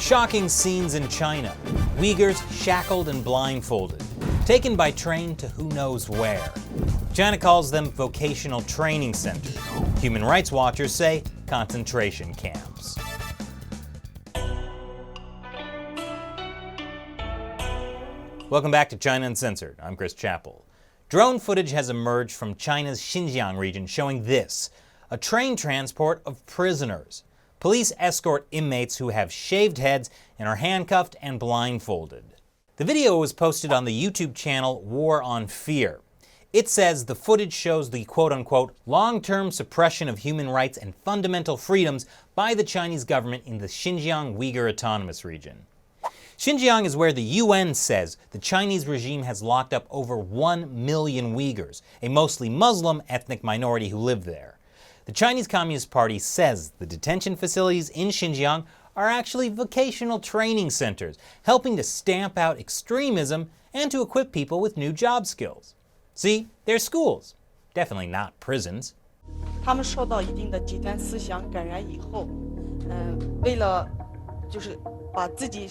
Shocking scenes in China. Uighurs shackled and blindfolded, taken by train to who knows where. China calls them vocational training centers. Human rights watchers say concentration camps. Welcome back to China Uncensored. I'm Chris Chappell. Drone footage has emerged from China's Xinjiang region showing this: a train transport of prisoners. Police escort inmates who have shaved heads and are handcuffed and blindfolded. The video was posted on the YouTube channel War on Fear. It says the footage shows the quote-unquote long-term suppression of human rights and fundamental freedoms by the Chinese government in the Xinjiang Uighur Autonomous Region. Xinjiang is where the UN says the Chinese regime has locked up over 1 million Uighurs, a mostly Muslim ethnic minority who live there. The Chinese Communist Party says the detention facilities in Xinjiang are actually vocational training centers, helping to stamp out extremism and to equip people with new job skills. See, they're schools, definitely not prisons. 他们受到一定的极端思想感染以后，为了就是把自己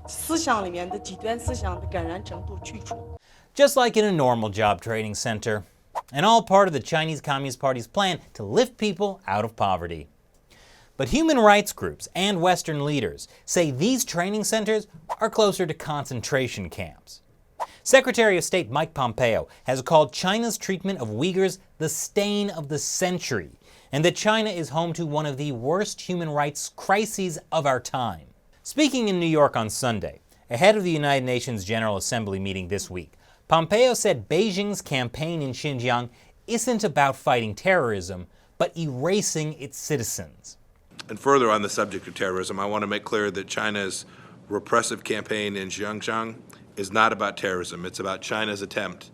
思想里面的极端思想的感染程度去除。 Just like in a normal job training center, and all part of the Chinese Communist Party's plan to lift people out of poverty. But human rights groups and Western leaders say these training centers are closer to concentration camps. Secretary of State Mike Pompeo has called China's treatment of Uyghurs the stain of the century, and that China is home to one of the worst human rights crises of our time. Speaking in New York on Sunday, ahead of the United Nations General Assembly meeting this week, Pompeo said Beijing's campaign in Xinjiang isn't about fighting terrorism, but erasing its citizens. And further on the subject of terrorism, I want to make clear that China's repressive campaign in Xinjiang is not about terrorism. It's about China's attempt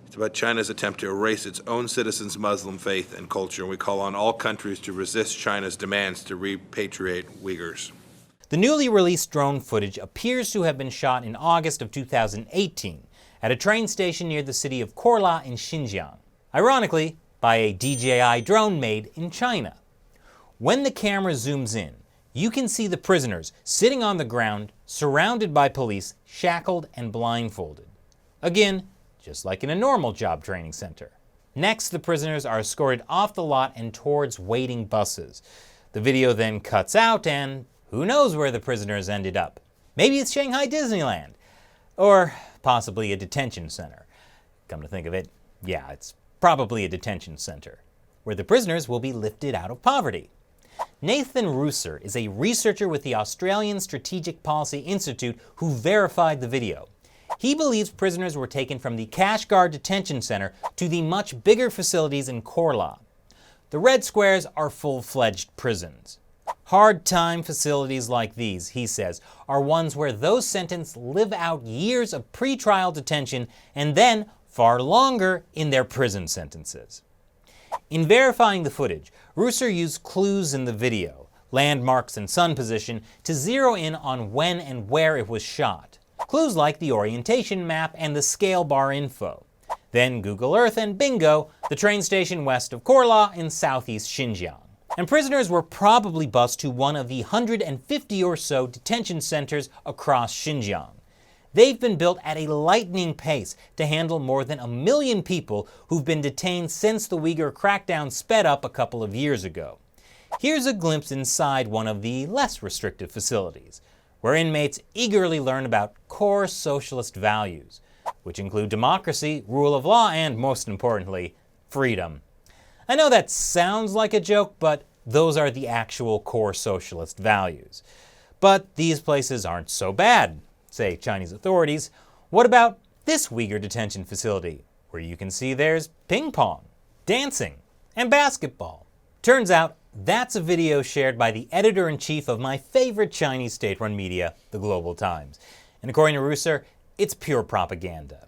to erase its own citizens' Muslim faith and culture. And we call on all countries to resist China's demands to repatriate Uyghurs. The newly released drone footage appears to have been shot in August of 2018 at a train station near the city of Korla in Xinjiang, ironically by a DJI drone made in China. When the camera zooms in, you can see the prisoners sitting on the ground, surrounded by police, shackled and blindfolded. Again, just like in a normal job training center. Next, the prisoners are escorted off the lot and towards waiting buses. The video then cuts out and who knows where the prisoners ended up? Maybe it's Shanghai Disneyland, or possibly a detention center. Come to think of it, yeah, it's probably a detention center, where the prisoners will be lifted out of poverty. Nathan Rooser is a researcher with the Australian Strategic Policy Institute who verified the video. He believes prisoners were taken from the Kashgar Detention Center to the much bigger facilities in Korla. The red squares are full-fledged prisons. Hard-time facilities like these, he says, are ones where those sentenced live out years of pretrial detention and then far longer in their prison sentences. In verifying the footage, Rooser used clues in the video, landmarks and sun position, to zero in on when and where it was shot. Clues like the orientation map and the scale bar info. Then Google Earth and bingo, the train station west of Korla in southeast Xinjiang. And prisoners were probably bused to one of the 150 or so detention centers across Xinjiang. They've been built at a lightning pace to handle more than 1 million people who've been detained since the Uyghur crackdown sped up a couple of years ago. Here's a glimpse inside one of the less restrictive facilities, where inmates eagerly learn about core socialist values, which include democracy, rule of law, and most importantly, freedom. I know that sounds like a joke, but those are the actual core socialist values. But these places aren't so bad, say Chinese authorities. What about this Uyghur detention facility, where you can see there's ping pong, dancing, and basketball? Turns out that's a video shared by the editor-in-chief of my favorite Chinese state-run media, the Global Times. And according to Rooser, it's pure propaganda.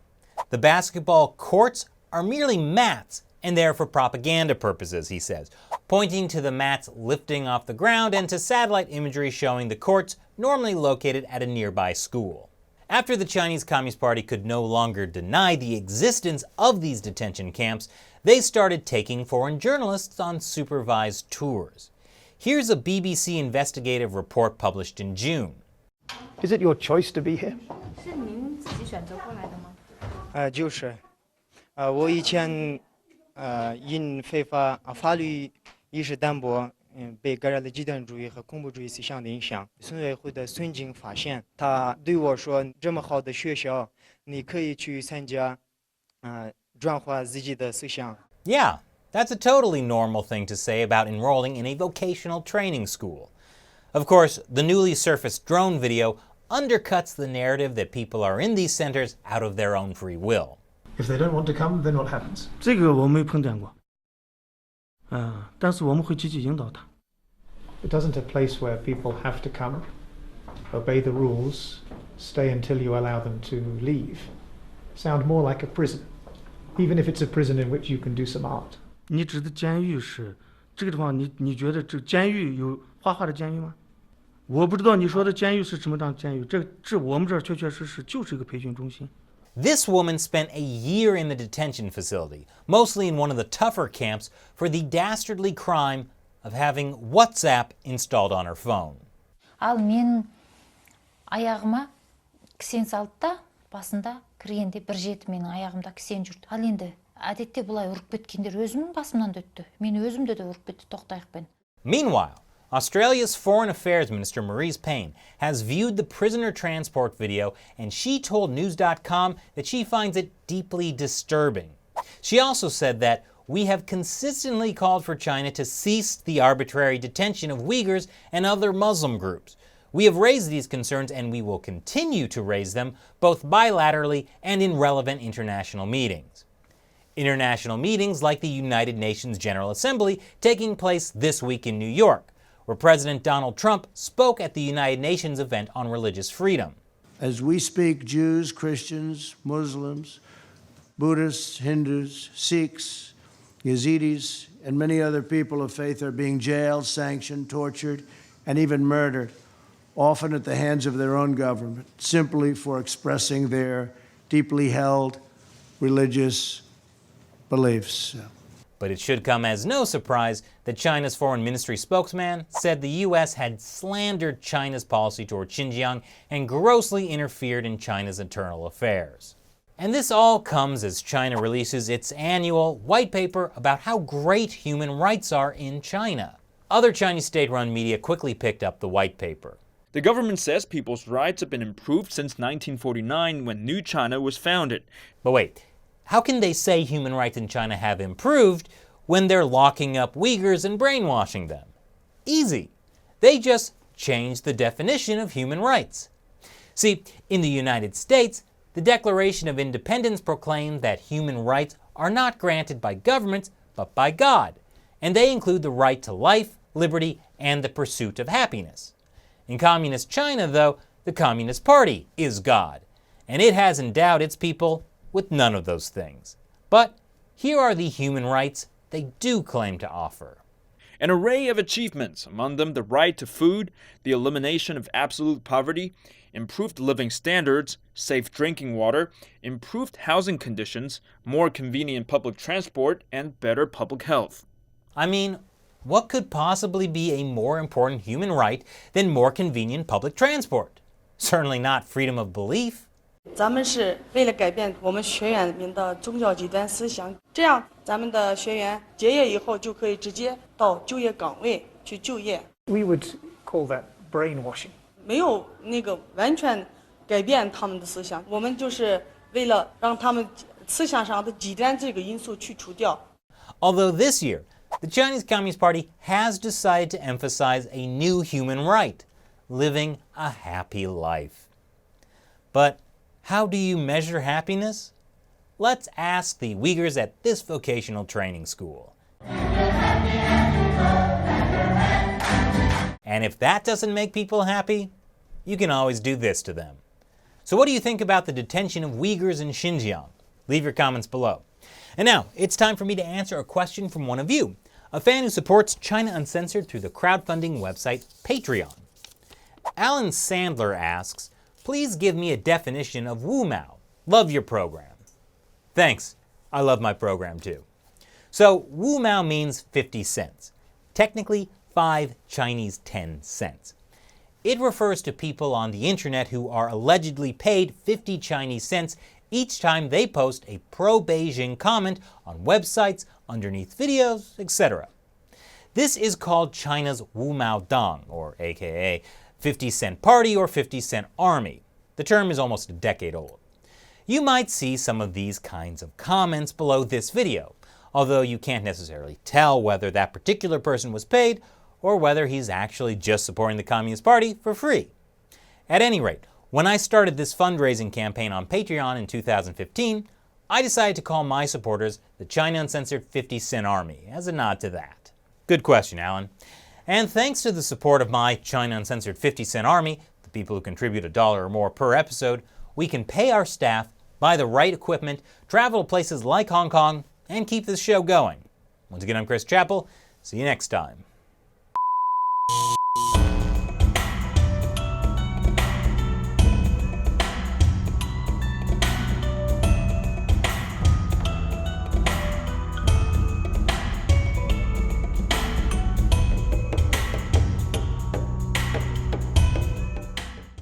The basketball courts are merely mats, and they're for propaganda purposes, he says, pointing to the mats lifting off the ground and to satellite imagery showing the courts normally located at a nearby school. After the Chinese Communist Party could no longer deny the existence of these detention camps, they started taking foreign journalists on supervised tours. Here's a BBC investigative report published in June. Is it your choice to be here? 是您自己选择过来的吗？就是，我以前因非法法律意识淡薄，被感染了极端主义和恐怖主义思想的影响。村委会的孙经发现，他对我说：“这么好的学校，你可以去参加，转化自己的思想。” Yeah, that's a totally normal thing to say about enrolling in a vocational training school. Of course, the newly surfaced drone video undercuts the narrative that people are in these centers out of their own free will. If they don't want to come, then what happens? 这个我没碰见过，但是我们会积极引导他。It isn't a place where people have to come, obey the rules, stay until you allow them to leave. Sound more like a prison, even if it's a prison in which you can do some art. 你指的监狱是这个地方，你觉得这个监狱有画画的监狱吗？我不知道你说的监狱是什么样的监狱，这我们这儿确确实实就是一个培训中心。This woman spent a year in the detention facility, mostly in one of the tougher camps, for the dastardly crime of having WhatsApp installed on her phone. Ал мен аяғыма кісен салды да басында кіргенде бір жеті менің аяғымда кісен жүрді. Ал енді әдетте бұлай ұрып кеткендер өзімнің басымнан да өтті. Мен өзімді де ұрып кетті тоқтайықпен. Meanwhile, Australia's Foreign Affairs Minister Marise Payne has viewed the prisoner transport video, and she told News.com that she finds it deeply disturbing. She also said that we have consistently called for China to cease the arbitrary detention of Uighurs and other Muslim groups. We have raised these concerns, and we will continue to raise them both bilaterally and in relevant international meetings. International meetings like the United Nations General Assembly taking place this week in New York, where President Donald Trump spoke at the United Nations event on religious freedom. As we speak, Jews, Christians, Muslims, Buddhists, Hindus, Sikhs, Yazidis, and many other people of faith are being jailed, sanctioned, tortured, and even murdered, often at the hands of their own government, simply for expressing their deeply held religious beliefs. But it should come as no surprise that China's foreign ministry spokesman said the U.S. had slandered China's policy toward Xinjiang and grossly interfered in China's internal affairs. And this all comes as China releases its annual white paper about how great human rights are in China. Other Chinese state-run media quickly picked up the white paper. The government says people's rights have been improved since 1949 when New China was founded. But wait, how can they say human rights in China have improved when they're locking up Uighurs and brainwashing them? Easy. They just changed the definition of human rights. See, in the United States, the Declaration of Independence proclaimed that human rights are not granted by governments, but by God, and they include the right to life, liberty, and the pursuit of happiness. In Communist China, though, the Communist Party is God, and it has endowed its people with none of those things. But here are the human rights they do claim to offer. An array of achievements, among them the right to food, the elimination of absolute poverty, improved living standards, safe drinking water, improved housing conditions, more convenient public transport, and better public health. I mean, what could possibly be a more important human right than more convenient public transport? Certainly not freedom of belief. 咱们是为了改变我们学员里面的宗教极端思想，这样咱们的学员结业以后就可以直接到就业岗位去就业。 We would call that brainwashing. 没有那个完全改变他们的思想，我们就是为了让他们思想上的极端这个因素去除掉。 Although this year, the Chinese Communist Party has decided to emphasize a new human right, living a happy life. But how do you measure happiness? Let's ask the Uighurs at this vocational training school. And if that doesn't make people happy, you can always do this to them. So what do you think about the detention of Uighurs in Xinjiang? Leave your comments below. And now, it's time for me to answer a question from one of you, a fan who supports China Uncensored through the crowdfunding website Patreon. Alan Sandler asks, please give me a definition of Wu Mao. Love your program. Thanks. I love my program too. So Wu Mao means 50 cents. Technically, 5 Chinese 10 cents. It refers to people on the internet who are allegedly paid 50 Chinese cents each time they post a pro-Beijing comment on websites, underneath videos, etc. This is called China's Wumaodang, or aka 50-cent party or 50-cent army. The term is almost a decade old. You might see some of these kinds of comments below this video, although you can't necessarily tell whether that particular person was paid or whether he's actually just supporting the Communist Party for free. At any rate, when I started this fundraising campaign on Patreon in 2015, I decided to call my supporters the China Uncensored 50-Cent Army, as a nod to that. Good question, Alan. And thanks to the support of my China Uncensored 50-Cent Army, the people who contribute $1 or more per episode, we can pay our staff, buy the right equipment, travel to places like Hong Kong, and keep this show going. Once again, I'm Chris Chappell. See you next time.